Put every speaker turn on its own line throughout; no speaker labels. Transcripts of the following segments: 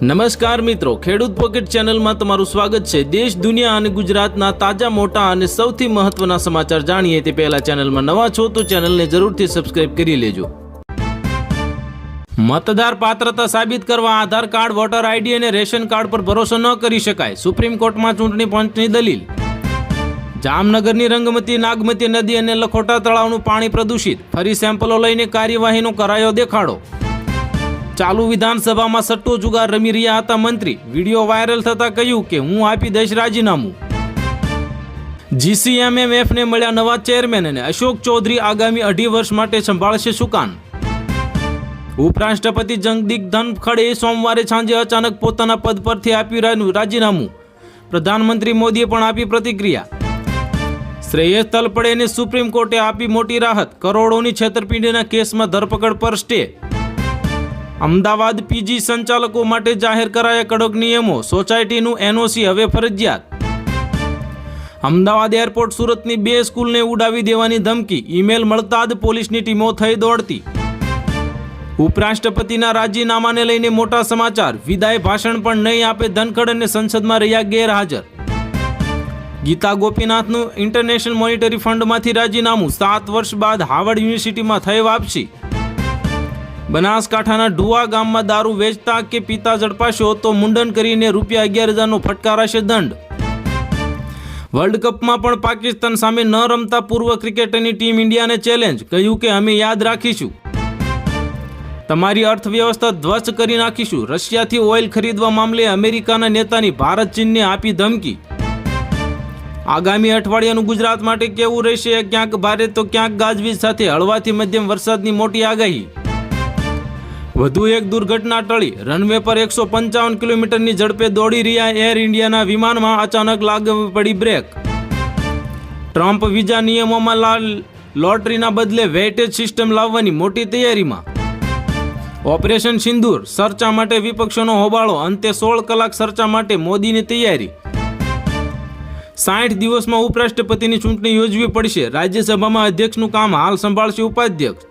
નમસ્કાર મિત્રો, ખેડૂત પોકેટ ચેનલમાં તમારું સ્વાગત છે। દેશ, દુનિયા અને ગુજરાતના તાજા, મોટા અને સૌથી મહત્વના સમાચાર જાણીએ તે પહેલા ચેનલમાં નવા છો તો ચેનલને જરૂરથી સબસ્ક્રાઇબ કરી લેજો। મતદાર પાત્રતા સાબિત કરવા આધાર કાર્ડ, વોટર આઈડી અને રેશન કાર્ડ પર ભરોસો ન કરી શકાય, સુપ્રીમ કોર્ટમાં ચૂંટણી પંચની દલીલ। જામનગરની રંગમતી નાગમતી નદી અને લખોટા તળાવનું પાણી પ્રદૂષિત, ફરી સેમ્પલો લઈને કાર્યવાહીનો કરાયો દેખાડો। ચાલુ વિધાનસભામાં સટ્ટો જુગાર રમી રહ્યા હતા મંત્રી, વિડીયો વાયરલ થતા કહ્યું કે હું આપી દઈશ રાજીનામું। GCMMFને મળ્યા નવા ચેરમેન અને અશોક ચૌધરી આગામી 2.5 વર્ષ માટે સંભાળશે સુકાન। ઉપરાષ્ટ્રપતિ જગદીપ ધનખડે સોમવારે સાંજે અચાનક પોતાના પદ પરથી આપ્યું રાજીનામું, પ્રધાનમંત્રી મોદીએ પણ આપી પ્રતિક્રિયા। શ્રેયસ તલપડેને સુપ્રીમ કોર્ટે આપી મોટી રાહત, કરોડોની છેતરપિંડીના કેસમાં ધરપકડ પર સ્ટે। અમદાવાદ પીજી સંચાલકો માટે જાહેર કરાયા કડક નિયમો, સોસાયટીનું NOC હવે ફરજિયાત। અમદાવાદ એરપોર્ટ સુરતની 2 સ્કૂલને ઉડાવી દેવાની ધમકી, ઈમેલ મળતા જ પોલીસની ટીમો થઈ દોડતી। ઉપરાષ્ટ્રપતિના રાજીનામાને લઈને મોટા સમાચાર, વિદાય ભાષણ પણ નહીં આપે ધનખડ અને સંસદમાં રહ્યા ગેરહાજર। ગીતા ગોપીનાથનું ઇન્ટરનેશનલ મોનિટરી ફંડમાંથી રાજીનામું, 7 વર્ષ બાદ હાર્વર્ડ યુનિવર્સિટીમાં થઈ વાપસી। બનાસકાંઠાના ઢુવા ગામમાં દારૂ વેચતા કે પીતા ઝડપાશો તો મુંડન કરીને ₹11,000નો ફટકારાશે દંડ। વર્લ્ડ કપમાં પણ પાકિસ્તાન સામે ન રમતા પૂર્વ ક્રિકેટરની ટીમ ઇન્ડિયાને ચેલેન્જ, કહ્યું કે અમે યાદ રાખીશું, તમારી અર્થવ્યવસ્થા ધ્વસ્ત કરી નાખીશું। રશિયાથી ઓઇલ ખરીદવા મામલે અમેરિકાના નેતાની ભારત ચીનને આપી ધમકી। આગામી અઠવાડિયાનું ગુજરાત માટે કેવું રહેશે? ક્યાંક ભારે તો ક્યાંક ગાજવીજ સાથે હળવાથી મધ્યમ વરસાદની મોટી આગાહી। વધુ એક દુર્ઘટના ટળી, રનવે પર 155 કિલોમીટરની ઝડપે દોડી રહ્યા એર ઇન્ડિયાના વિમાનમાં અચાનક લાગવી પડી બ્રેક। ટ્રમ્પ વિઝા નિયમોમાં લોટરીના બદલે વેઇટેજ સિસ્ટમ લાવવાની મોટી તૈયારીમાં। ઓપરેશન સિંદૂર, ચર્ચા માટે વિપક્ષોનો હોબાળો, અંતે 16 કલાક ચર્ચા માટે મોદીની તૈયારી। 60 દિવસમાં ઉપરાષ્ટ્રપતિની ચૂંટણી યોજવી પડશે, રાજ્યસભામાં અધ્યક્ષનું કામ હાલ સંભાળશે ઉપાધ્યક્ષ।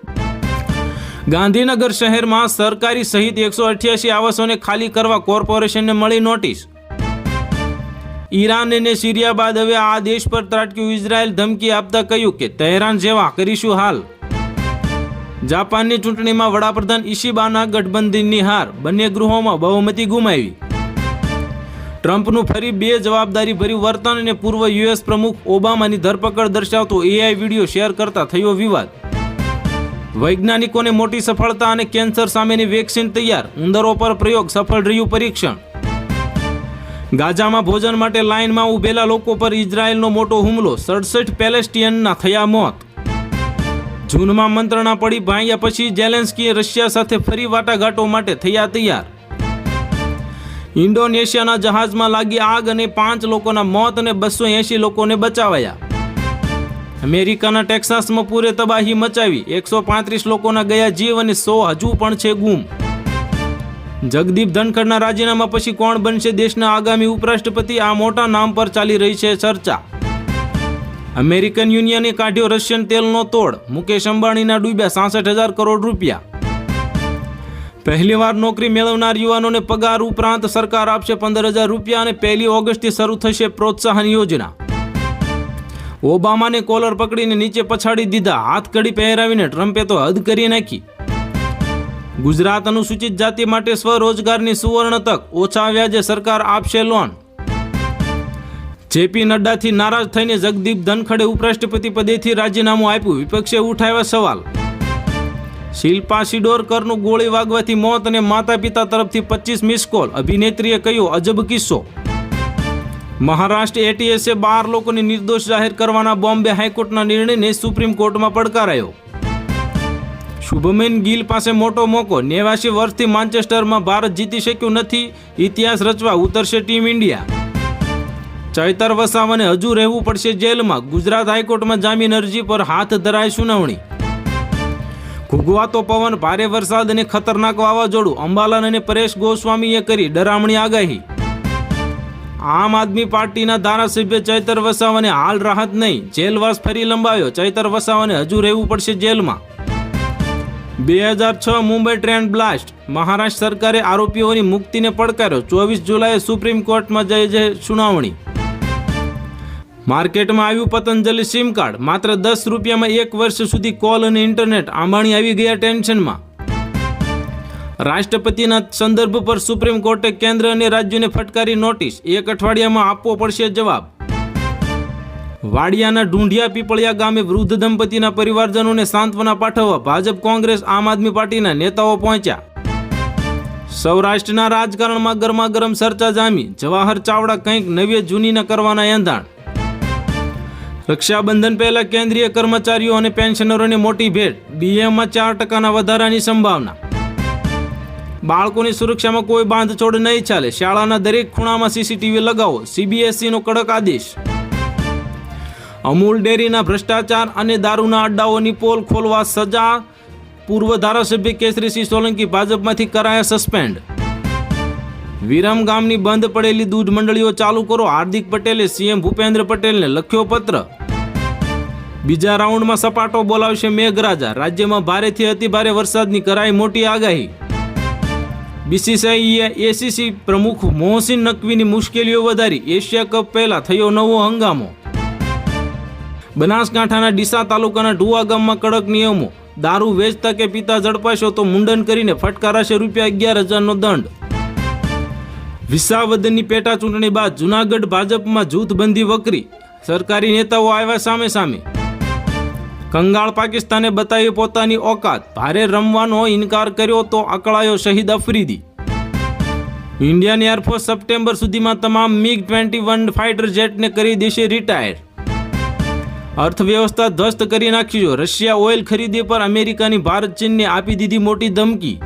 ગાંધીનગર શહેરમાં સરકારી સહિત 188 આવાસોને ખાલી કરવા કોર્પોરેશનને મળી નોટિસ। ઈરાન અને સિરિયા બાદ હવે આ દેશ પર ત્રાટક્યું ઇઝરાયલ, ધમકી આપતા કહ્યું કે તહેરાન જેવા કરીશું હાલ। જાપાનની ચૂંટણીમાં વડાપ્રધાન ઇશિબાના ગઠબંધનની હાર, બંને ગૃહોમાં બહુમતી ગુમાવી। ટ્રમ્પનું ફરી 2 જવાબદારી ભર્યું વર્તન અને પૂર્વ US પ્રમુખ ઓબામાની ધરપકડ દર્શાવતો AI વિડીયો શેર કરતા થયો વિવાદ। વૈજ્ઞાનિકોને મોટી સફળતા અને કેન્સર સામેની વેક્સિન તૈયાર, ઉંદરો પર પ્રયોગ સફળ રહ્યું પરીક્ષણ। ગાઝામાં ભોજન માટે લાઇનમાં ઉભેલા લોકો પર ઇઝરાયેલનો મોટો હુમલો, 67 પેલેસ્ટિયનના થયા મોત। જૂનમાં મંત્રણા પડી ભાંગ્યા પછી ઝેલેન્સ્કીએ રશિયા સાથે ફરી વાટાઘાટો માટે થયા તૈયાર। ઇન્ડોનેશિયાના જહાજમાં લાગી આગ અને 5 લોકોના મોત અને 280 લોકોને બચાવાયા। અમેરિકાના ટેક્સાસમાં પૂરે તબાહી મચાવી, 135 લોકોના ગયા જીવ અને 100 હજુ પણ છે ગુમ। જગદીપ ધનખડના રાજીનામા પછી કોણ બનશે દેશના આગામી ઉપરાષ્ટ્રપતિ? આ મોટા નામ પર ચાલી રહી છે ચર્ચા। અમેરિકન યુનિયને કાઢ્યો રશિયન તેલનો તોડ, મુકેશ અંબાણીના ડૂબ્યા 66,000 કરોડ રૂપિયા। પહેલીવાર નોકરી મેળવનાર યુવાનોને પગાર ઉપરાંત સરકાર આપશે 15,000 રૂપિયા અને 1 ઓગસ્ટથી શરૂ થશે પ્રોત્સાહન યોજના। ઓબામાને કોલર પકડીને નીચે પછાડી દીધા, હાથકડી પહેરાવીને ટ્રમ્પે તો હદ કરી નાખી। ગુજરાત અનુસૂચિત જાતિ માટે સ્વરોજગારની સુવર્ણ તક, ઓછા વ્યાજે સરકાર આપશે લોન। JP નડ્ડાથી નારાજ થઈને જગદીપ ધનખડે ઉપરાષ્ટ્રપતિ પદેથી રાજીનામું આપ્યું, વિપક્ષે ઉઠાવ્યા સવાલ। શિલ્પા શિડોરકરનું ગોળી વાગવાથી મોત અને માતા પિતા તરફથી 25 મિસ કોલ, અભિનેત્રીએ કહ્યો અજબ કિસ્સો। મહારાષ્ટ્ર ATSએ 12 લોકોને નિર્દોષ જાહેર કરવાના બોમ્બે હાઈકોર્ટના નિર્ણયને સુપ્રીમ કોર્ટમાં પડકારાયો। શુભમન ગિલ પાસે મોટો મોકો, 89 વર્ષથી માન્ચેસ્ટરમાં ભારત જીતી શક્યું નથી, ઇતિહાસ રચવા ઉતરશે ટીમ ઇન્ડિયા। ચૈતર વસાવાને હજુ રહેવું પડશે જેલમાં, ગુજરાત હાઈકોર્ટમાં જામીન અરજી પર હાથ ધરાય સુનાવણી। ઘૂઘવાતો પવન, ભારે વરસાદ અને ખતરનાક વાવાઝોડું, અંબાલાલ અને પરેશ ગોસ્વામીએ કરી ડરામણી આગાહી। આમ આદમી પાર્ટીના ધારાસભ્ય ચૈતર વસાવાને હાલ રાહત નહીં, જેલવાસ ફરી લંબાવ્યો, ચૈતર વસાવાને હજુ રહેવું પડશે જેલમાં। 2006 મુંબઈ ટ્રેન બ્લાસ્ટ, મહારાષ્ટ્ર સરકારે આરોપીઓની મુક્તિને પડકાર્યો. 24 જુલાઈએ સુપ્રીમ કોર્ટમાં જઈ સુનાવણી. માર્કેટમાં આવ્યું પતંજલિ સિમ કાર્ડ. માત્ર 10 રૂપિયામાં 1 વર્ષ સુધી કોલ અને ઇન્ટરનેટ. અંબાણી આવી ગયા ટેન્શનમાં. રાષ્ટ્રપતિના સંદર્ભ પર સુપ્રીમ કોર્ટે કેન્દ્ર અને રાજ્યોને ફટકારી નોટિસ. 1 અઠવાડિયામાં આપવો પડશે જવાબ. વાડિયાના ઢૂંઢિયા પીપળિયા ગામે વૃદ્ધ દંપતીના પરિવારજનોને સાંત્વના પાઠવવા ભાજપ, કોંગ્રેસ, આમ આદમી પાર્ટીના નેતાઓ પહોંચ્યા. સૌરાષ્ટ્રના રાજકારણમાં ગરમાગરમ ચર્ચા જામી. જવાહર ચાવડા કંઈક નવી જૂનીના કરવાના એંધાણ. રક્ષાબંધન પહેલા કેન્દ્રીય કર્મચારીઓ અને પેન્શનરોને મોટી ભેટ. ડીએમાં 4% વધારાની સંભાવના. બાળકોની સુરક્ષામાં કોઈ બાંધછોડ નહીં ચાલે. શાળાના દરેક ખૂણામાં સીસીટીવી લગાવો. સીબીએસઈનો કડક આદેશ. અમૂલ ડેરીના ભ્રષ્ટાચાર અને દારૂના અડ્ડાઓની પોલ ખોલવા સજા. પૂર્વ ધારાસભ્ય કેસરીસિંહ સોલંકી ભાજપમાંથી કરાયા સસ્પેન્ડ. વિરમ ગામની બંધ પડેલી દૂધ મંડળીઓ ચાલુ કરો. હાર્દિક પટેલે સીએમ ભૂપેન્દ્ર પટેલને લખ્યો પત્ર. બીજા રાઉન્ડમાં સપાટો બોલાવશે મેઘરાજા. રાજ્યમાં ભારેથી અતિભારે વરસાદની કરાઈ મોટી આગાહી. બીસીસીઆઈએ એસીસી પ્રમુખ મોહસિન નકવીની મુશ્કેલીઓ વધારી. એશિયા કપ પહેલા થયો નવો હંગામો. બનાસકાંઠાના ડીસા તાલુકાના ઢુવા ગામમાં કડક નિયમો. દારૂ વેચતા કે પીતા ઝડપાશો તો મુંડન કરીને ફટકારાશે ₹11,000નો દંડ. વિસાવદરની પેટા ચૂંટણી બાદ જૂનાગઢ ભાજપમાં જૂથબંધી વકરી. સરકારી નેતાઓ આવ્યા સામે સામે. કંગાળ પાકિસ્તાને બતાવી પોતાની ઓકાત. ભારે રમવાનો ઇનકાર કર્યો તો અકળાયો શહીદ અફ્રીદી. ઇન્ડિયન એરફોર્સ સપ્ટેમ્બર સુધીમાં તમામ MiG-21 ફાઇટર જેટને કરી દેશે રિટાયર. અર્થવ્યવસ્થા ધ્વસ્ત કરી નાખ્યો. રશિયા ઓઇલ ખરીદી પર અમેરિકાની ભારત ચીનને આપી દીધી મોટી ધમકી.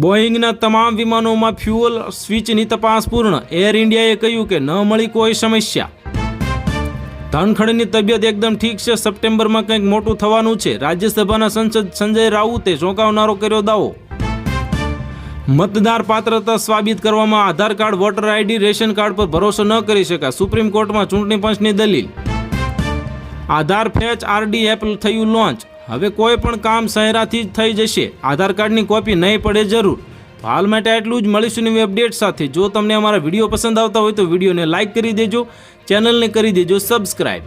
બોઈંગના તમામ વિમાનોમાં ફ્યુઅલ સ્વિચની તપાસ પૂર્ણ. એર ઇન્ડિયાએ કહ્યું કે ન મળી કોઈ સમસ્યા. ધનખડની તબિયત એકદમ ઠીક છે. સપ્ટેમ્બરમાં કંઈક મોટું થવાનું છે. રાજ્યસભાના સંસદ સંજય રાઉતે ચોંકાવનારો કર્યો દાવો. મતદાર પાત્રતા સાબિત કરવામાં Aadhaar card, voter ID, ration card પર ભરોસો ન કરી શકાય. સુપ્રીમ કોર્ટમાં ચૂંટણી પંચની દલીલ. આધાર ફેચ આરડી એપ થયું લોન્ચ. હવે કોઈ પણ કામ સહેરાથી જ થઈ જશે. આધાર કાર્ડની કોપી નહીં પડે જરૂર. હાલ માટે આટલું જ. મળીશું નવી અપડેટ સાથે. જો તમને અમારા વિડીયો પસંદ આવતા હોય તો વિડીયોને લાઇક કરી દેજો, ચેનલને કરી દેજો સબસ્ક્રાઇબ.